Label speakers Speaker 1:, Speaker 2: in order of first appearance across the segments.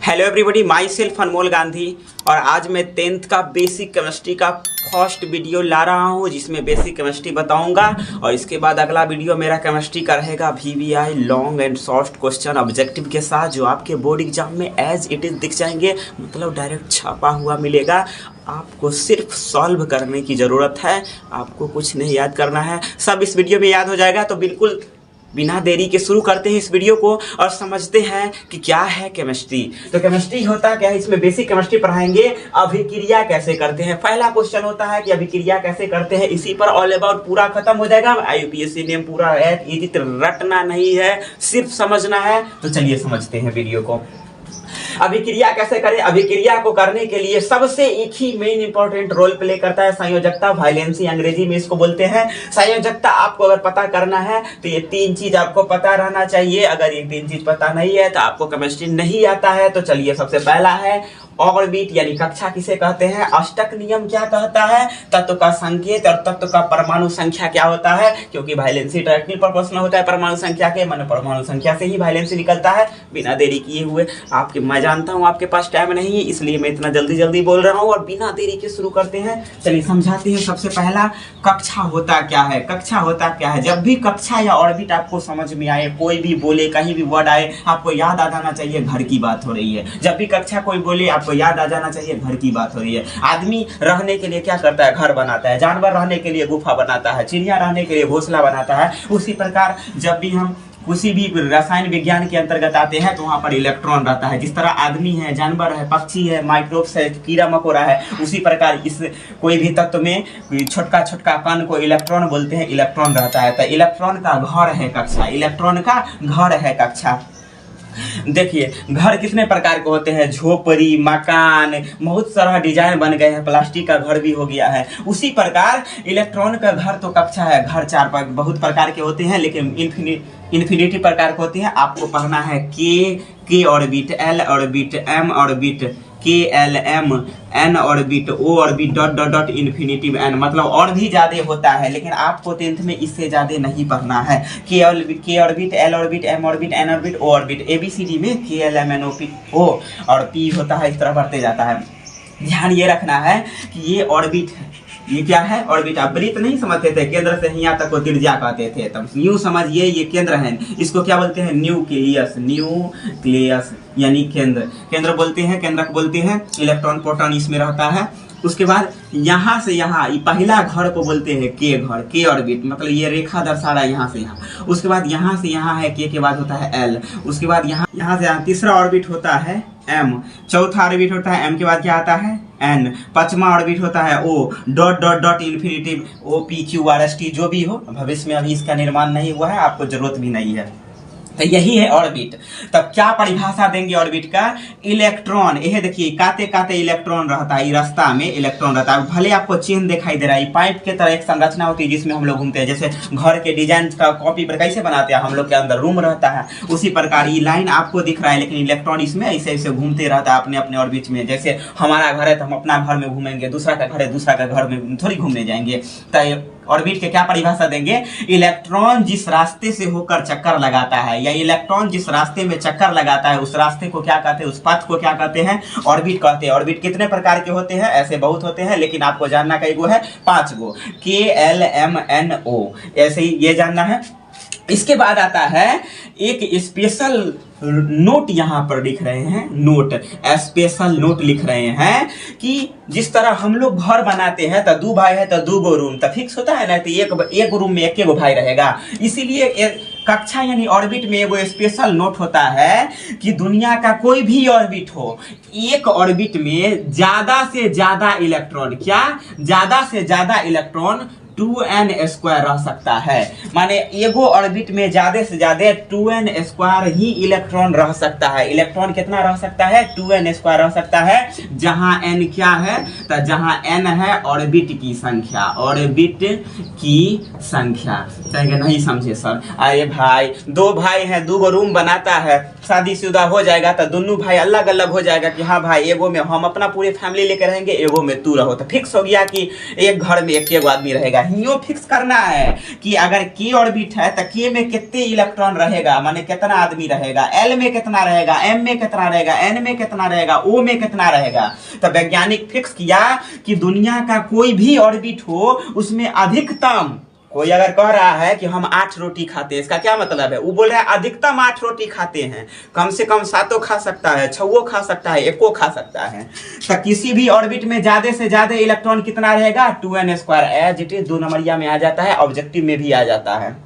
Speaker 1: Hello everybody, my self अनमोल गांधी। और आज मैं 10th का बेसिक केमिस्ट्री का फर्स्ट वीडियो ला रहा हूँ जिसमें बेसिक केमिस्ट्री बताऊंगा। और इसके बाद अगला वीडियो मेरा केमिस्ट्री का रहेगा VVI long and short question objective के साथ, जो आपके बोर्ड एग्जाम में एज इट इज़ दिख जाएंगे, मतलब डायरेक्ट छापा हुआ मिलेगा। आपको सिर्फ सॉल्व करने की ज़रूरत है, आपको कुछ नहीं याद करना है, सब इस वीडियो में याद हो जाएगा। तो बिल्कुल बिना देरी के शुरू करते हैं इस वीडियो को और समझते हैं कि क्या है केमिस्ट्री। तो केमिस्ट्री होता क्या है, इसमें बेसिक केमिस्ट्री पढ़ाएंगे। अभिक्रिया कैसे करते हैं, पहला क्वेश्चन होता है कि अभिक्रिया कैसे करते हैं। इसी पर ऑल अबाउट पूरा खत्म हो जाएगा। IUPAC ने पूरा इजी रटना नहीं है, सिर्फ समझना है। तो चलिए समझते हैं वीडियो को। अभिक्रिया कैसे करें। अभिक्रिया को करने के लिए सबसे एक ही मेन इंपॉर्टेंट रोल प्ले करता है संयोजकता, वाइलेंसी अंग्रेजी में इसको बोलते हैं। संयोजकता आपको अगर पता करना है तो ये तीन चीज आपको पता रहना चाहिए। अगर ये तीन चीज पता नहीं है तो आपको केमिस्ट्री नहीं आता है। तो चलिए, सबसे पहला है ऑर्बिट यानी कक्षा किसे कहते हैं। अष्टक नियम क्या कहता है, तत्व का संकेत और तत्व का परमाणु संख्या क्या होता है, क्योंकि वाइलेंसी डायरेक्टली प्रोपोर्शनल होता है परमाणु संख्या के, माने परमाणु संख्या से ही वाइलेंसी निकलता है। बिना देरी किए हुए, आपके मैं जानता हूँ आपके पास टाइम नहीं है, इसलिए मैं इतना जल्दी जल्दी बोल रहा हूँ और बिना देरी के शुरू करते हैं। चलिए समझाते हैं। सबसे पहला, कक्षा होता क्या है। कक्षा होता क्या है, जब भी कक्षा या ऑर्बिट आपको समझ में आए, कोई भी बोले, कहीं भी वर्ड आए, आपको याद आ जाना चाहिए घर की बात हो रही है। जब भी कक्षा कोई बोले आपको याद आ जाना चाहिए घर की बात हो रही है। आदमी रहने के लिए क्या करता है, घर बनाता है। जानवर रहने के लिए गुफा बनाता है। चिड़िया रहने के लिए घोंसला बनाता है। उसी प्रकार जब भी हम किसी भी रसायन विज्ञान के अंतर्गत आते हैं तो वहाँ पर इलेक्ट्रॉन रहता है। जिस तरह आदमी है, जानवर है, पक्षी है, माइक्रोब्स है, कीड़ा मकोड़ा है, उसी प्रकार इस कोई भी तत्व में छोटका छोटका कण को इलेक्ट्रॉन बोलते हैं, इलेक्ट्रॉन रहता है। तो इलेक्ट्रॉन का घर है कक्षा, इलेक्ट्रॉन का घर है कक्षा। देखिए, घर कितने प्रकार के होते हैं, झोपड़ी, मकान, बहुत सारा डिजाइन बन गए हैं, प्लास्टिक का घर भी हो गया है। उसी प्रकार इलेक्ट्रॉन का घर तो कक्षा है। घर चार बहुत प्रकार के होते हैं, लेकिन इन्फिनिटी प्रकार के होते हैं। आपको पढ़ना है के orbit, L orbit, M orbit, KLM, N orbit, O orbit, dot dot dot infinitive N, मतलब और भी ज्यादा होता है, लेकिन आपको 10th में इससे ज्यादा नहीं पढ़ना है। K orbit, L orbit, M orbit, N orbit, O orbit. ABCD में KLMNO और P होता है, इस तरह बढ़ते जाता है। ध्यान ये रखना है कि ये ऑर्बिट है। ये क्या है, ऑर्बिट। आप वृत्त नहीं समझते थे, केंद्र से यहाँ तक को त्रिज्या कहते थे, तब यूं समझिए ये केंद्र है। इसको क्या बोलते हैं, न्यूक्लियस, न्यूक्लियस यानी केंद्र। केंद्र बोलते हैं, केंद्रक बोलते हैं। इलेक्ट्रॉन प्रोटॉन इसमें रहता है। उसके बाद यहाँ से यहाँ पहला घर को बोलते हैं के घर, के ऑर्बिट, मतलब ये रेखा दर्शा रहा है यहाँ से यहाँ। उसके बाद यहाँ से यहाँ है के बाद होता है L। उसके बाद यहाँ से यहाँ तीसरा ऑर्बिट होता है M। चौथा ऑर्बिट होता है M के बाद क्या आता है N। पांचवा ऑर्बिट होता है O, dot dot dot infinitive OPQRST, जो भी हो। भविष्य में अभी इसका निर्माण नहीं हुआ है, आपको जरूरत भी नहीं है। तो यही है ऑर्बिट। तब क्या परिभाषा देंगे ऑर्बिट का, इलेक्ट्रॉन। यह देखिए, काते काते इलेक्ट्रॉन रहता है, रास्ता में इलेक्ट्रॉन रहता है। भले आपको चिन्ह दिखाई दे रहा है, पाइप के तरह एक संरचना होती है जिसमें हम लोग घूमते हैं। जैसे घर के डिजाइन का कॉपी पर कैसे बनाते हैं, हम लोग के अंदर रूम रहता है, उसी प्रकार ये लाइन आपको दिख रहा है, लेकिन इलेक्ट्रॉन इसमें ऐसे ऐसे घूमते रहता है अपने अपने ऑर्बिट में। जैसे हमारा घर है तो हम अपना घर में घूमेंगे, दूसरा का घर है दूसरा का घर में थोड़ी घूमने जाएंगे। तो ऑर्बिट के क्या परिभाषा देंगे, इलेक्ट्रॉन जिस रास्ते से होकर चक्कर लगाता है, या इलेक्ट्रॉन जिस रास्ते में चक्कर लगाता है, उस रास्ते को क्या कहते हैं, उस पथ को क्या कहते हैं, ऑर्बिट कहते हैं। ऑर्बिट कितने प्रकार के होते हैं, ऐसे बहुत होते हैं, लेकिन आपको जानना कई गो है, 5 गो, KLMNO, ऐसे ही ये जानना है। इसके बाद आता है एक स्पेशल नोट, यहाँ पर लिख रहे हैं नोट, स्पेशल नोट लिख रहे हैं कि जिस तरह हम लोग घर बनाते हैं तो 2 भाई है तो 2 गो रूम, तो फिक्स होता है ना, तो एक रूम में एक गो भाई रहेगा। इसीलिए कक्षा यानी ऑर्बिट में वो स्पेशल नोट होता है कि दुनिया का कोई भी ऑर्बिट हो, एक ऑर्बिट में ज्यादा से ज्यादा इलेक्ट्रॉन, क्या ज्यादा से ज्यादा इलेक्ट्रॉन 2n² रह सकता है। माने एगो ऑर्बिट में ज्यादा से ज्यादा 2n² ही इलेक्ट्रॉन रह सकता है। इलेक्ट्रॉन कितना रह सकता है, 2n² रह सकता है। जहां n क्या है, तो जहां n है ऑर्बिट की संख्या, ऑर्बिट की संख्या। चाहे नहीं समझे सर, अरे भाई 2 भाई हैं, 2 गो रूम बनाता है, शादीशुदा हो जाएगा तो दोनों भाई अलग अलग हो जाएगा कि हाँ भाई एगो में हम अपना पूरी फैमिली लेकर रहेंगे, एगो में तू रहो, तो फिक्स हो गया कि एक घर में एक आदमी रहेगा कहीं फिक्स करना है कि अगर k ऑर्बिट है तो k में कितने इलेक्ट्रॉन रहेगा, माने कितना आदमी रहेगा, l में कितना रहेगा, m में कितना रहेगा, n में कितना रहेगा, o में कितना रहेगा। तो वैज्ञानिक फिक्स किया कि दुनिया का कोई भी ऑर्बिट हो उसमें अधिकतम, कोई अगर कह रहा है कि हम 8 रोटी खाते हैं, इसका क्या मतलब है? वो बोल रहा है अधिकतम 8 रोटी खाते हैं, कम से कम 7 खा सकता है, 6 खा सकता है, 1 खा सकता है। तो किसी भी ऑर्बिट में ज्यादा से ज्यादा इलेक्ट्रॉन कितना रहेगा? 2n² एज इट इज 2 नंबरिया में आ जाता है, ऑब्जेक्टिव में भी आ जाता है।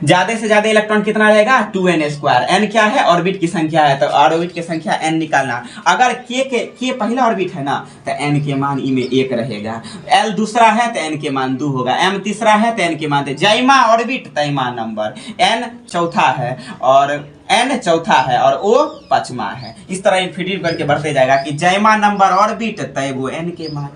Speaker 1: ज्यादा से ज्यादा इलेक्ट्रॉन कितना रहेगा? 2n²। n क्या है? ऑर्बिट की संख्या है, तो ऑर्बिट की संख्या n निकालना। अगर k पहला ऑर्बिट है ना तो n के मान ई में 1 रहेगा, l दूसरा है तो n के मान 2 होगा, m तीसरा है तो n के मान, जैमा ऑर्बिट तैमा नंबर, n चौथा है और n चौथा है और o पांचवा है। इस तरह इन्फिनिटी करके बढ़ते जाएगा कि जैमा नंबर ऑर्बिट तय वो n के मान।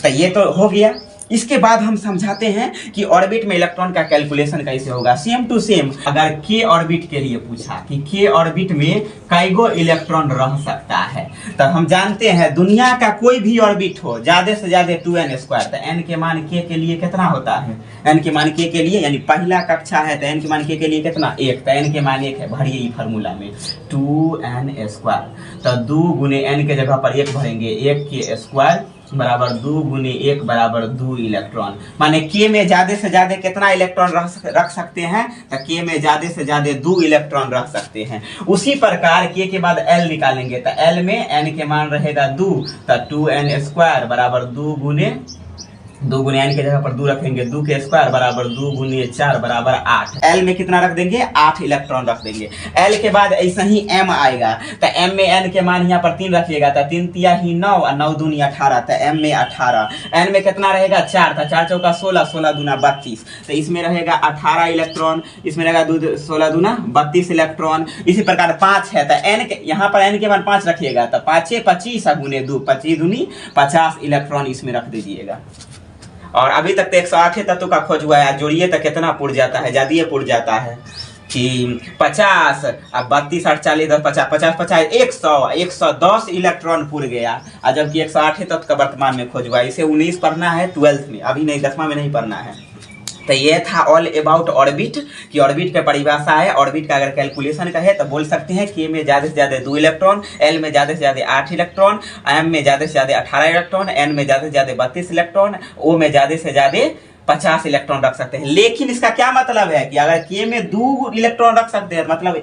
Speaker 1: तो ये तो हो गया। इसके बाद हम समझाते हैं कि ऑर्बिट में इलेक्ट्रॉन का कैलकुलेशन कैसे होगा। सेम टू सेम अगर k ऑर्बिट के लिए पूछा कि k ऑर्बिट में कईगो इलेक्ट्रॉन रह सकता है, तो हम जानते हैं दुनिया का कोई भी ऑर्बिट हो ज्यादा से ज्यादा 2n², तो n के मान k के लिए कितना होता है? n के मान k के लिए यानी पहला कक्षा है तो n के मान k के लिए कितना? 1। तो n के मान 1 है, भरिए फार्मूला में 2n²। तो 2 गुने n के जगह पर 1 भरेंगे, 1k² बराबर 2 गुने 1 बराबर 2 इलेक्ट्रॉन। माने k में ज्यादा से ज्यादा कितना इलेक्ट्रॉन रख सकते हैं? तो k में ज्यादा से ज्यादा 2 इलेक्ट्रॉन रख सकते हैं। उसी प्रकार k के बाद l निकालेंगे तो l में n के मान रहेगा 2, तो 2n² बराबर 2 गुने n के जगह पर 2 रखेंगे, 2k² बराबर 2 गुने 4 बराबर 8। l में कितना रख देंगे? 8 इलेक्ट्रॉन रख देंगे। l के बाद ऐसा ही m आएगा, तो m में n के मान यहाँ पर 3 रखिएगा, तो 3 तिया ही 9 और 9 दूनी 18, तो m में 18। n में कितना रहेगा? 4, तो 4 चौका 16, 16 दूना 32, तो इसमें रहेगा 18 इलेक्ट्रॉन, इसमें रहेगा 16 दूना 32 इलेक्ट्रॉन। इसी प्रकार 5 है तो n यहाँ पर n के मान 5 रखिएगा, तो 5 25 गुने 2, 25 दूनी 50 इलेक्ट्रॉन इसमें रख दीजिएगा। और अभी तक तो 108 तत्व का खोज हुआ है, जोड़िए तो कितना पुर जाता है? ज्यादा पुर जाता है कि 50 अब 32 8 40 10 50 50 50 110 इलेक्ट्रॉन पुर गया। और जबकि 108 तत्व का वर्तमान में खोज हुआ है। इसे 19 पढ़ना है 12th में, अभी नहीं 10वां में नहीं पढ़ना है। तो ये था ऑल अबाउट ऑर्बिट कि ऑर्बिट का परिभाषा है। ऑर्बिट का अगर कैलकुलेशन का है तो बोल सकते हैं k में ज्यादा से ज्यादा 2 इलेक्ट्रॉन, l में ज्यादा से ज्यादा 8 इलेक्ट्रॉन, m में ज्यादा से ज्यादा 18 इलेक्ट्रॉन, n में ज्यादा से ज्यादा 32 इलेक्ट्रॉन, o में ज्यादा से ज्यादा 50 इलेक्ट्रॉन रख सकते हैं। लेकिन इसका क्या मतलब है कि अगर k में 2 इलेक्ट्रॉन रख सकते हैं, मतलब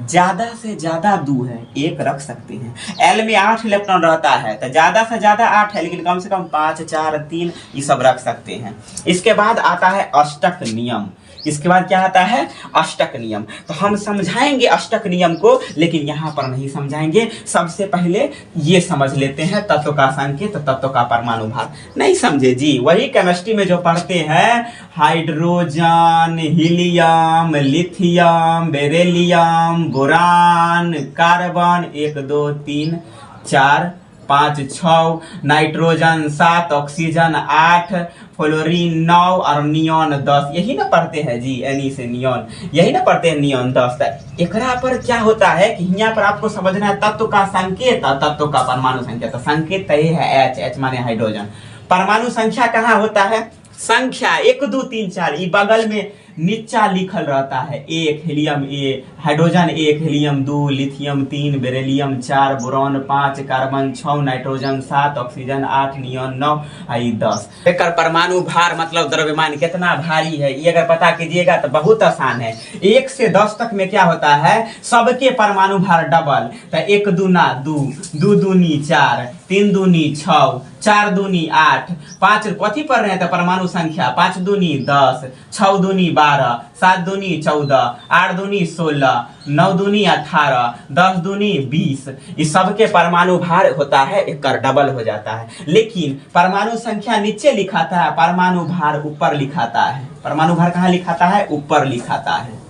Speaker 1: ज्यादा से ज्यादा 2 है, 1 रख सकते हैं। l में 8 इलेक्ट्रॉन रहता है तो ज्यादा से ज्यादा 8 है, लेकिन कम से कम 5 4 3 ये सब रख सकते हैं। इसके बाद आता है अष्टक नियम। इसके बाद क्या आता है? अष्टक नियम। तो हम समझाएंगे अष्टक नियम को, लेकिन यहाँ पर नहीं समझाएंगे। सबसे पहले ये समझ लेते हैं तत्व का संकेत, तत्व का परमाणु भार। नहीं समझे जी? वही केमिस्ट्री में जो पढ़ते हैं, hydrogen, helium, lithium, beryllium, boron, carbon 1 2 3 4 5 6, nitrogen 7, oxygen 8, fluorine 9 और नियॉन 10। यही ना पढ़ते हैं जी, एनी से नियॉन, यही ना पढ़ते हैं नियॉन 10। एकरा पर क्या होता है कि यहाँ पर आपको समझना है तत्व का संकेत और तत्व का परमाणु संख्या। तो संकेत ये है H माने हाइड्रोजन। परमाणु संख्या कहाँ होता है? संख्या 1 2 3 4 ये बगल में नीचा लिखल रहता है। 1 helium 1, hydrogen 1, helium 2, lithium 3, beryllium 4, boron 5, carbon 6, nitrogen 7, oxygen 8, neon 9 आई 10। एकर परमाणु भार मतलब द्रव्यमान कितना भारी है, ये अगर पता कीजिएगा तो बहुत आसान है। 1 से 10 तक में क्या होता है? सबके परमाणु भार डबल। तो 1 दूना 2, 2 दूनी 4, 3 दूनी 6, 4 दूनी 8, 5 कथी पर रहे तो परमाणु संख्या, 5 दूनी 10, 6 दूनी 12, 7 दूनी 14, 8 दूनी 16, 9 दूनी 18, 10 दूनी 20। इस सबके परमाणु भार होता है, एक डबल हो जाता है। लेकिन परमाणु संख्या नीचे लिखाता है, परमाणु भार ऊपर लिखाता है। परमाणु भार कहाँ लिखाता है? ऊपर लिखाता है।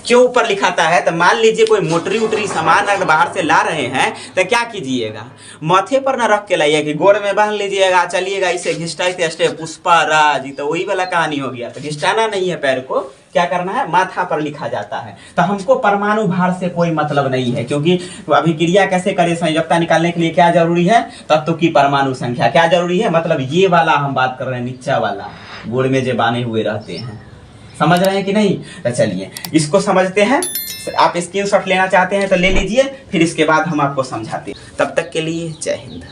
Speaker 1: क्यों ऊपर लिखाता है? तो मान लीजिए कोई मोटरी उटरी सामान अगर बाहर से ला रहे हैं तो क्या कीजिएगा? माथे पर ना रख के लाइए कि गोड़ में बांध लीजिएगा, चलिएगा इसे घिसटाते पुष्पा राज, तो वही वाला कहानी हो गया। तो घिसटाना नहीं है पैर को, क्या करना है? माथा पर लिखा जाता है। तो हमको परमाणु भार से कोई मतलब नहीं है, क्योंकि अभिक्रिया कैसे करें, संयोजकता निकालने के लिए क्या जरूरी है? तत्व की परमाणु संख्या। क्या जरूरी है? मतलब ये वाला हम बात कर रहे हैं, नीचा वाला गुड़ में जो बाने हुए रहते हैं, समझ रहे हैं कि नहीं? तो चलिए इसको समझते हैं। आप स्क्रीनशॉट लेना चाहते हैं तो ले लीजिए, फिर इसके बाद हम आपको समझाते हैं। तब तक के लिए जय हिंद।